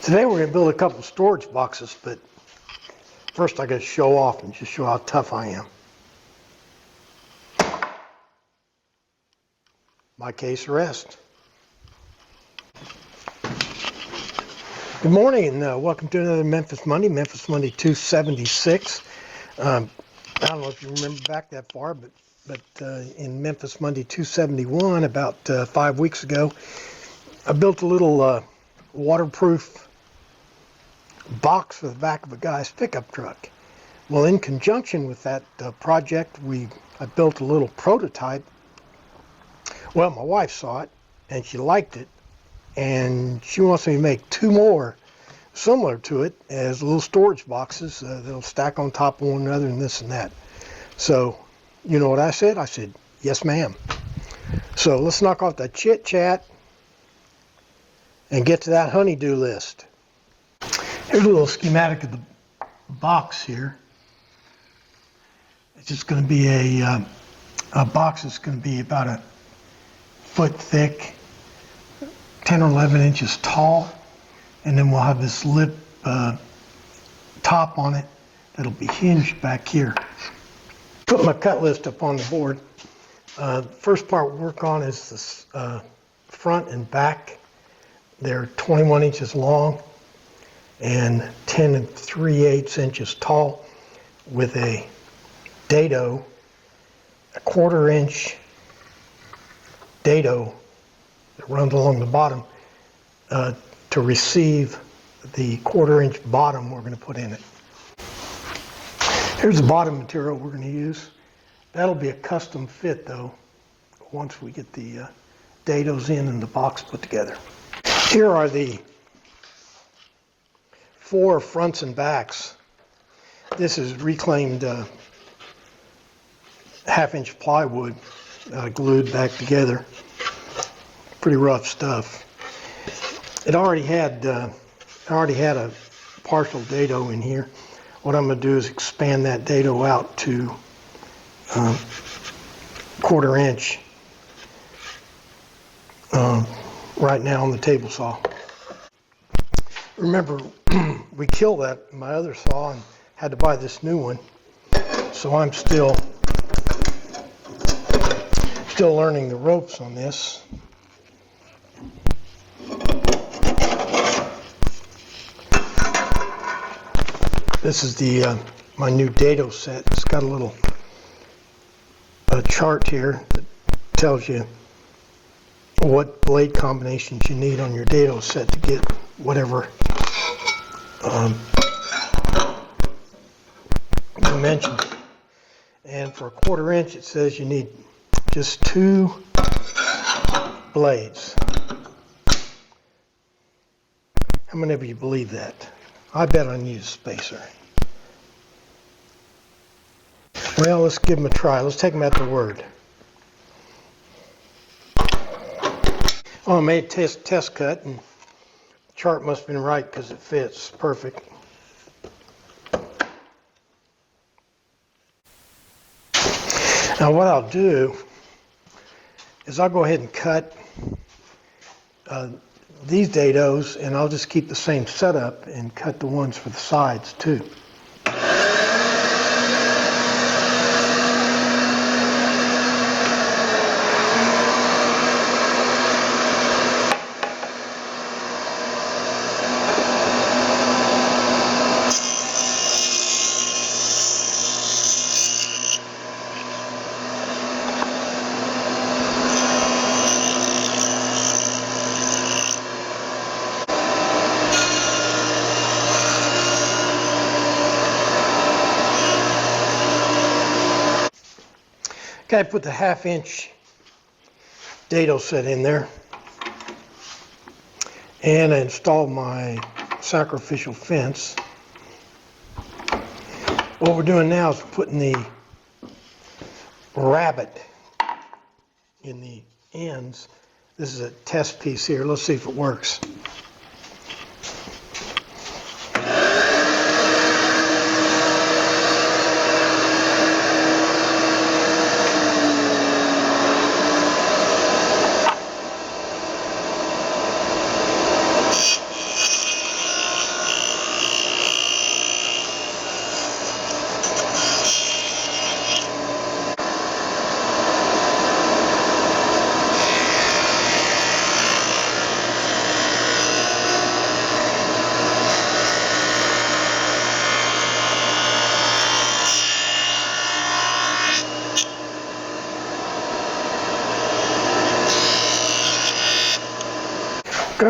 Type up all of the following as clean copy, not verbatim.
Today we're going to build a couple storage boxes, but first I got to show off and just show how tough I am. My case arrest. Good morning and welcome to another Memphis Monday, Memphis Monday 276. I don't know if you remember back that far, but in Memphis Monday 271, about 5 weeks ago, I built a little waterproof box for the back of a guy's pickup truck. Well, in conjunction with that project, I built a little prototype. Well, my wife saw it and she liked it, and she wants me to make two more similar to it as little storage boxes that'll stack on top of one another and this and that. So, you know what I said? I said, yes, ma'am. So let's knock off that chit chat and get to that honey-do list. Here's a little schematic of the box here. It's just going to be a box that's going to be about a foot thick, 10 or 11 inches tall, and then we'll have this lip top on it that'll be hinged back here. Put my cut list up on the board. First part we'll work on is this front and back. They're 21 inches long and 10 3/8 inches tall with a dado, a 1/4 inch dado that runs along the bottom to receive the 1/4 inch bottom we're going to put in it. Here's the bottom material we're going to use. That'll be a custom fit though once we get the dados in and the box put together. Here are the 4 fronts and backs. This is reclaimed 1/2 inch plywood glued back together. Pretty rough stuff. It already had a partial dado in here. What I'm going to do is expand that dado out to 1/4 inch right now on the table saw. Remember, we killed my other saw and had to buy this new one, so I'm still learning the ropes on this. This is my new dado set. It's got a little chart here that tells you what blade combinations you need on your dado set to get whatever dimensions. And for a 1/4 inch, it says you need just 2 blades. How many of you believe that? I bet I need a spacer. Well, let's give them a try. Let's take them at their word. Oh, I made a test cut, and the chart must have been right because it fits perfect. Now what I'll do is I'll go ahead and cut these dados, and I'll just keep the same setup and cut the ones for the sides too. Okay, I put the 1/2 inch dado set in there, and I installed my sacrificial fence. What we're doing now is putting the rabbet in the ends. This is a test piece here. Let's see if it works.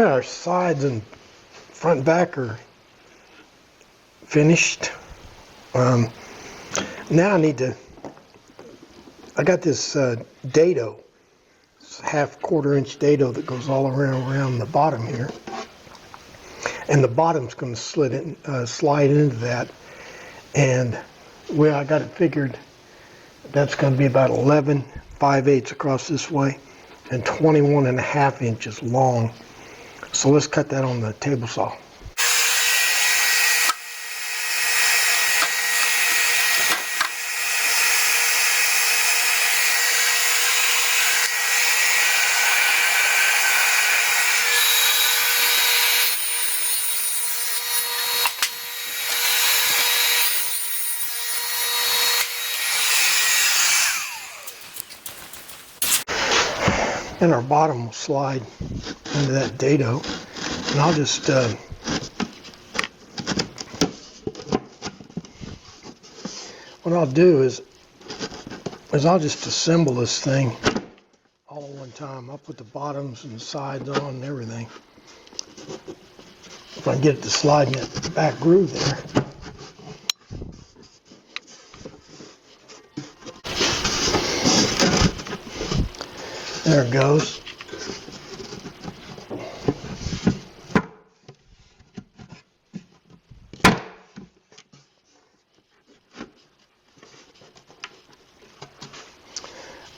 Alright, our sides and front and back are finished. Now I got this dado, it's a half-quarter-inch dado that goes all around the bottom here. And the bottom's going to slide into that. And well, I got it figured that's going to be about 11 5/8 across this way and 21.5 inches long. So let's cut that on the table saw. And our bottom will slide into that dado. And I'll just what I'll do is I'll just assemble this thing all at one time. I'll put the bottoms and the sides on and everything. If I can get it to slide in that back groove there. There it goes.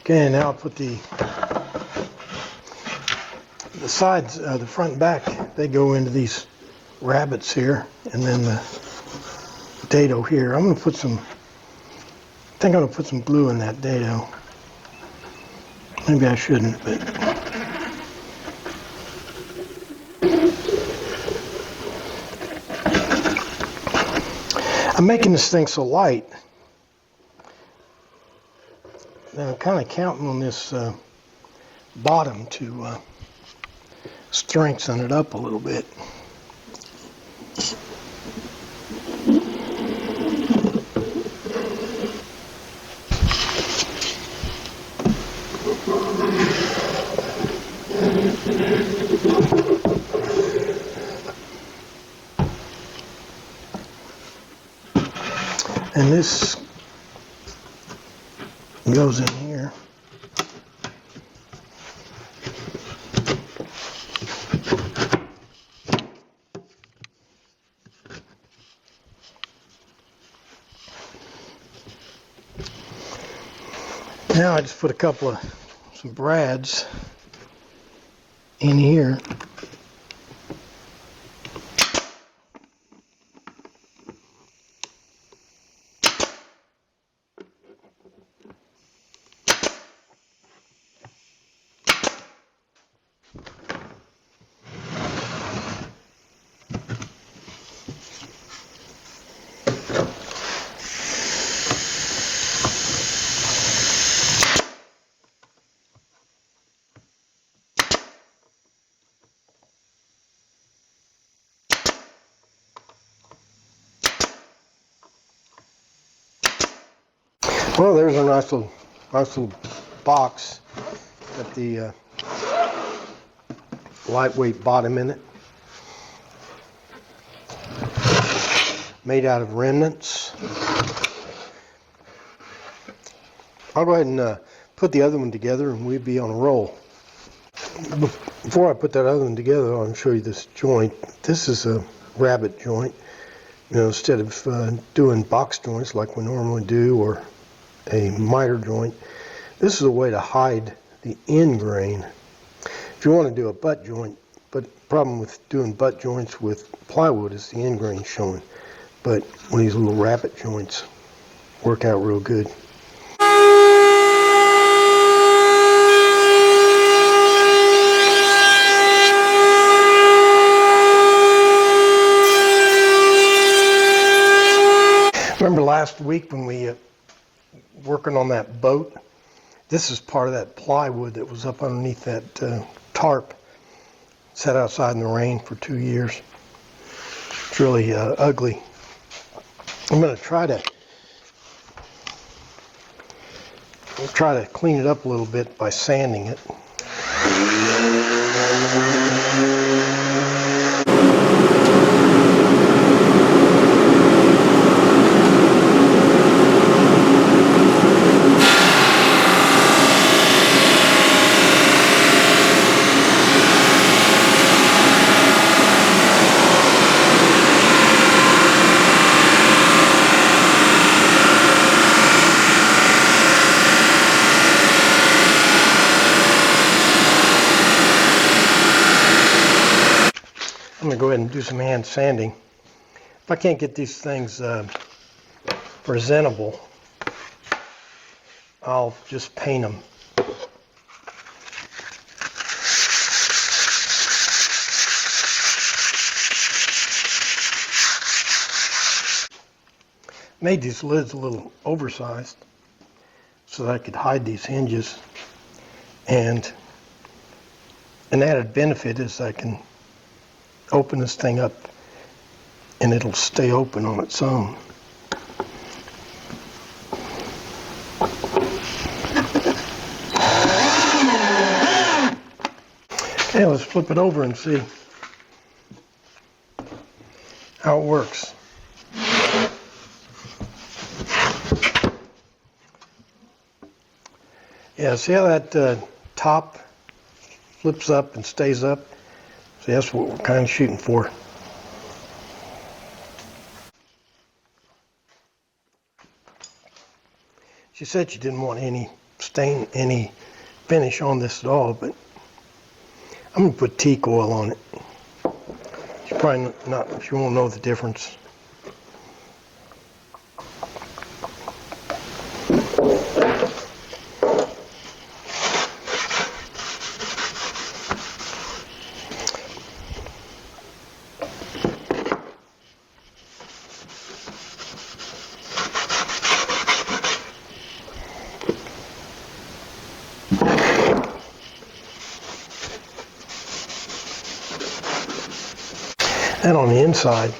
Okay, now I'll put the sides, the front and back, they go into these rabbets here, and then the dado here. I think I'm gonna put some glue in that dado. Maybe I shouldn't, but I'm making this thing so light that I'm kind of counting on this bottom to strengthen it up a little bit. And this goes in here. Now I just put some brads in here. Well, there's a nice little box. Got the lightweight bottom in it. Made out of remnants. I'll go ahead and put the other one together and we'll be on a roll. Before I put that other one together, I'll show you this joint. This is a rabbet joint. You know, instead of doing box joints like we normally do, or a miter joint, this is a way to hide the end grain. If you want to do a butt joint, but the problem with doing butt joints with plywood is the end grain showing. But when these little rabbet joints work out real good. Remember last week when we working on that boat? This is part of that plywood that was up underneath that tarp. Sat outside in the rain for 2 years. It's really ugly. I'm going to try to clean it up a little bit by sanding it. I'm going to go ahead and do some hand sanding. If I can't get these things presentable, I'll just paint them. Made these lids a little oversized so that I could hide these hinges, and an added benefit is I can open this thing up and it'll stay open on its own. Okay, let's flip it over and see how it works. Yeah, see how that top flips up and stays up? See, that's what we're kind of shooting for. She said she didn't want any stain, any finish on this at all, but I'm going to put teak oil on it. She probably not, she won't know the difference. And on the inside,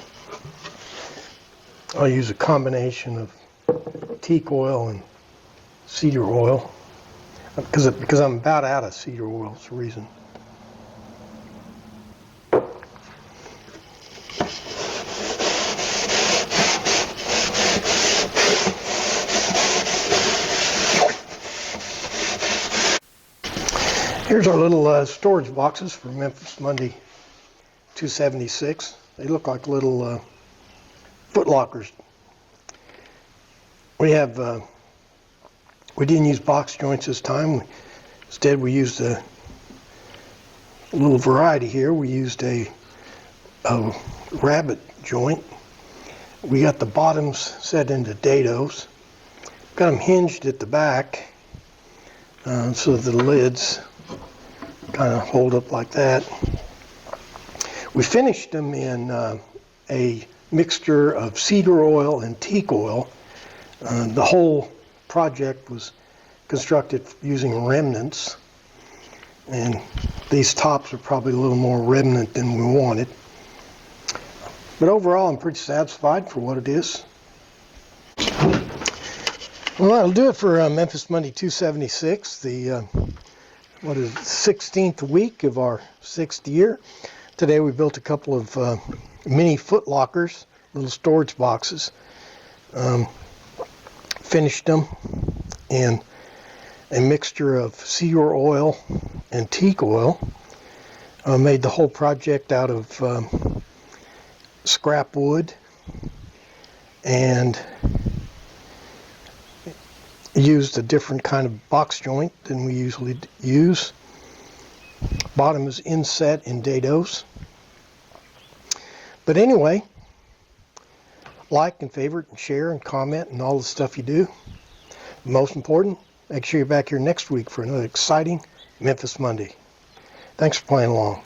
I'll use a combination of teak oil and cedar oil because I'm about out of cedar oil. That's the reason. Here's our little storage boxes for Memphis Monday 276. They look like little Footlockers. We didn't use box joints this time. Instead, we used a little variety here. We used a Rabbet joint. We got the bottoms set into dados. Got them hinged at the back so the lids kind of hold up like that. We finished them in a mixture of cedar oil and teak oil. The whole project was constructed using remnants, and these tops are probably a little more remnant than we wanted. But overall, I'm pretty satisfied for what it is. Well, that'll do it for Memphis Monday 276, the 16th week of our 6th year. Today we built a couple of mini Footlockers, little storage boxes. Finished them in a mixture of cedar oil and teak oil. Made the whole project out of scrap wood and used a different kind of box joint than we usually use. Bottom is inset in dados. But anyway, like and favorite and share and comment and all the stuff you do. Most important, make sure you're back here next week for another exciting Memphis Monday. Thanks for playing along.